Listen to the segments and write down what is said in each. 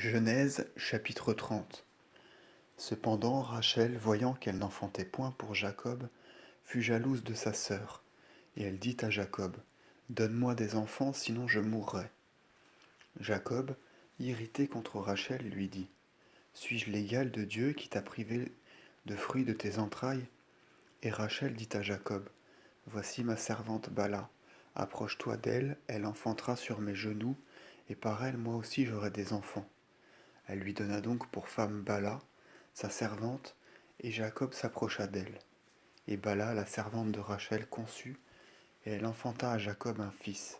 Genèse chapitre 30. Cependant Rachel, voyant qu'elle n'enfantait point pour Jacob, fut jalouse de sa sœur, et elle dit à Jacob, donne-moi des enfants, sinon je mourrai. Jacob, irrité contre Rachel, lui dit, suis-je l'égal de Dieu qui t'a privé de fruits de tes entrailles? Et Rachel dit à Jacob, voici ma servante Bala, approche-toi d'elle, elle enfantera sur mes genoux, et par elle moi aussi j'aurai des enfants. Elle lui donna donc pour femme Bala, sa servante, et Jacob s'approcha d'elle. Et Bala, la servante de Rachel, conçut, et elle enfanta à Jacob un fils.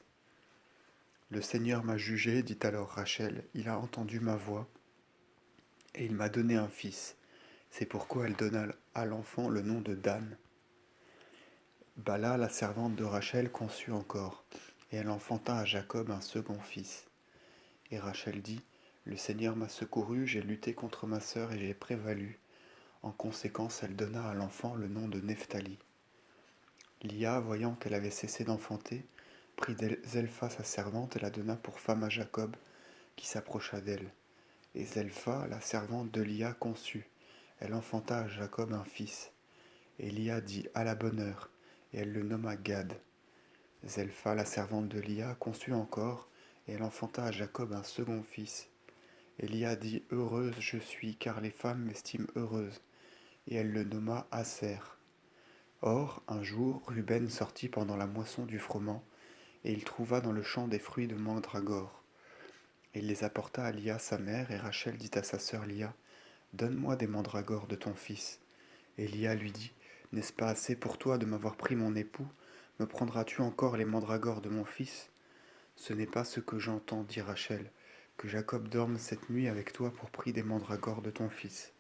Le Seigneur m'a jugé, dit alors Rachel, il a entendu ma voix, et il m'a donné un fils. C'est pourquoi elle donna à l'enfant le nom de Dan. Bala, la servante de Rachel, conçut encore, et elle enfanta à Jacob un second fils. Et Rachel dit, le Seigneur m'a secouru, j'ai lutté contre ma sœur et j'ai prévalu. En conséquence, elle donna à l'enfant le nom de Nephtali. Lia, voyant qu'elle avait cessé d'enfanter, prit Zelpha sa servante et la donna pour femme à Jacob, qui s'approcha d'elle. Et Zelpha, la servante de Lia, conçut. Elle enfanta à Jacob un fils. Et Lia dit à la bonne heure, et elle le nomma Gad. Zelpha, la servante de Lia, conçut encore, et elle enfanta à Jacob un second fils. Et Lia dit, heureuse je suis, car les femmes m'estiment heureuse. Et elle le nomma Aser. Or, un jour, Ruben sortit pendant la moisson du froment, et il trouva dans le champ des fruits de mandragore. Et il les apporta à Lia sa mère, et Rachel dit à sa sœur Lia, donne-moi des mandragores de ton fils. Et Lia lui dit, n'est-ce pas assez pour toi de m'avoir pris mon époux? Me prendras-tu encore les mandragores de mon fils? Ce n'est pas ce que j'entends, dit Rachel, que Jacob dorme cette nuit avec toi pour prix des mandragores de ton fils.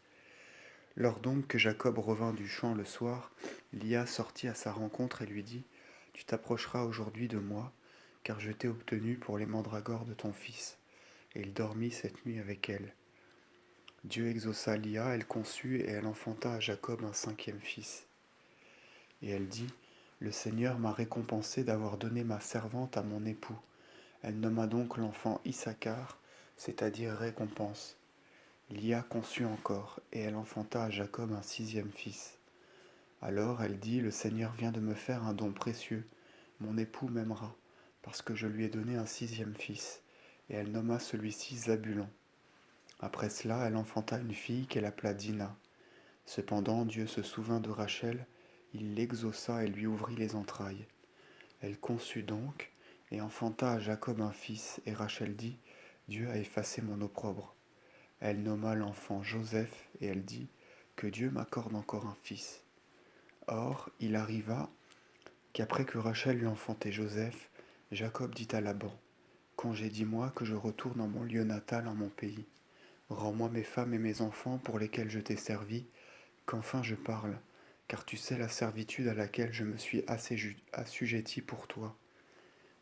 Lors donc que Jacob revint du champ le soir, Lia sortit à sa rencontre et lui dit, tu t'approcheras aujourd'hui de moi, car je t'ai obtenu pour les mandragores de ton fils. Et il dormit cette nuit avec elle. Dieu exauça Lia, elle conçut, et elle enfanta à Jacob un cinquième fils. Et elle dit, le Seigneur m'a récompensé d'avoir donné ma servante à mon époux. Elle nomma donc l'enfant Issachar, c'est-à-dire récompense. Lia conçut encore, et elle enfanta à Jacob un sixième fils. Alors elle dit, le Seigneur vient de me faire un don précieux, mon époux m'aimera, parce que je lui ai donné un sixième fils, et elle nomma celui-ci Zabulon. Après cela, elle enfanta une fille qu'elle appela Dina. Cependant, Dieu se souvint de Rachel, il l'exauça et lui ouvrit les entrailles. Elle conçut donc, et enfanta à Jacob un fils, et Rachel dit, Dieu a effacé mon opprobre. Elle nomma l'enfant Joseph, et elle dit, que Dieu m'accorde encore un fils. Or, il arriva qu'après que Rachel eut enfanté Joseph, Jacob dit à Laban, congédie-moi que je retourne en mon lieu natal, en mon pays. Rends-moi mes femmes et mes enfants pour lesquels je t'ai servi, qu'enfin je parle, car tu sais la servitude à laquelle je me suis assujetti pour toi.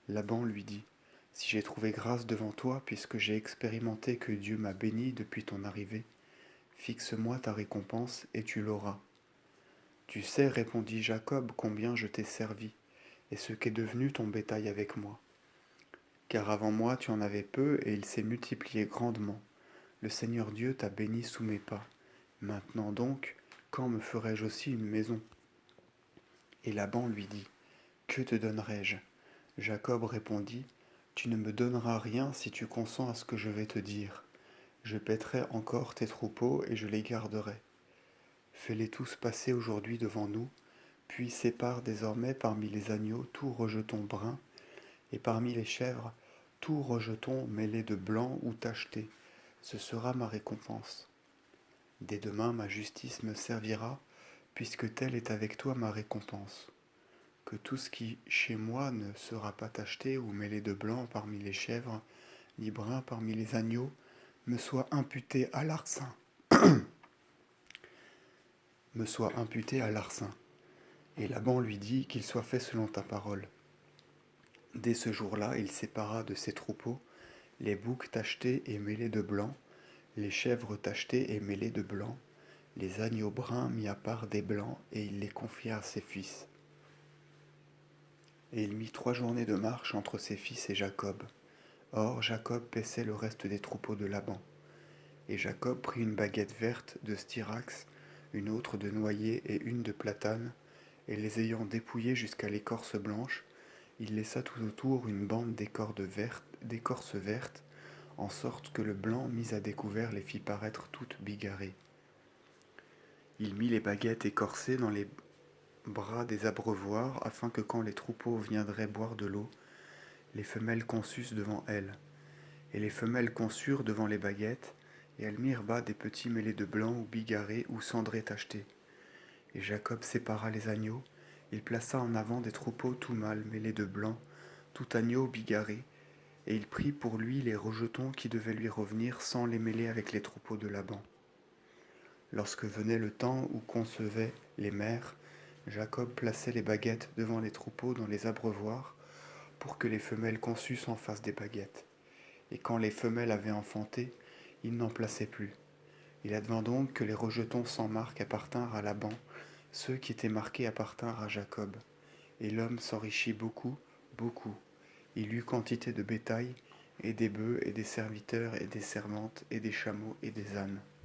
Laban lui dit, si j'ai trouvé grâce devant toi, puisque j'ai expérimenté que Dieu m'a béni depuis ton arrivée, fixe-moi ta récompense et tu l'auras. Tu sais, répondit Jacob, combien je t'ai servi, et ce qu'est devenu ton bétail avec moi. Car avant moi tu en avais peu, et il s'est multiplié grandement. Le Seigneur Dieu t'a béni sous mes pas. Maintenant donc, quand me ferai-je aussi une maison? Et Laban lui dit, que te donnerai-je? Jacob répondit, tu ne me donneras rien si tu consens à ce que je vais te dire. Je paîtrai encore tes troupeaux et je les garderai. Fais-les tous passer aujourd'hui devant nous, puis sépare désormais parmi les agneaux tout rejeton brun, et parmi les chèvres tout rejeton mêlé de blanc ou tacheté. Ce sera ma récompense. Dès demain ma justice me servira, puisque telle est avec toi ma récompense. Que tout ce qui chez moi ne sera pas tacheté ou mêlé de blanc parmi les chèvres, ni brun parmi les agneaux, me soit imputé à larcin. me soit imputé à larcin. Et Laban lui dit qu'il soit fait selon ta parole. Dès ce jour-là, il sépara de ses troupeaux les boucs tachetés et mêlés de blanc, les chèvres tachetées et mêlées de blanc, les agneaux bruns mis à part des blancs, et il les confia à ses fils. Et il mit 3 journées de marche entre ses fils et Jacob. Or Jacob paissait le reste des troupeaux de Laban. Et Jacob prit une baguette verte de styrax, une autre de noyer et une de platane, et les ayant dépouillées jusqu'à l'écorce blanche, il laissa tout autour une bande d'écorce verte, en sorte que le blanc mis à découvert les fit paraître toutes bigarrées. Il mit les baguettes écorcées dans les bras des abreuvoirs, afin que quand les troupeaux viendraient boire de l'eau, les femelles conçussent devant elles. Et les femelles conçurent devant les baguettes, et elles mirent bas des petits mêlés de blanc ou bigarrés ou cendrés tachetés. Et Jacob sépara les agneaux, il plaça en avant des troupeaux tout mâles mêlés de blanc, tout agneau bigarré, et il prit pour lui les rejetons qui devaient lui revenir sans les mêler avec les troupeaux de Laban. Lorsque venait le temps où concevaient les mères, Jacob plaçait les baguettes devant les troupeaux dans les abreuvoirs, pour que les femelles conçussent en face des baguettes. Et quand les femelles avaient enfanté, il n'en plaçait plus. Il advint donc que les rejetons sans marque appartinrent à Laban, ceux qui étaient marqués appartinrent à Jacob. Et l'homme s'enrichit beaucoup, beaucoup. Il eut quantité de bétail, et des bœufs, et des serviteurs, et des servantes, et des chameaux, et des ânes.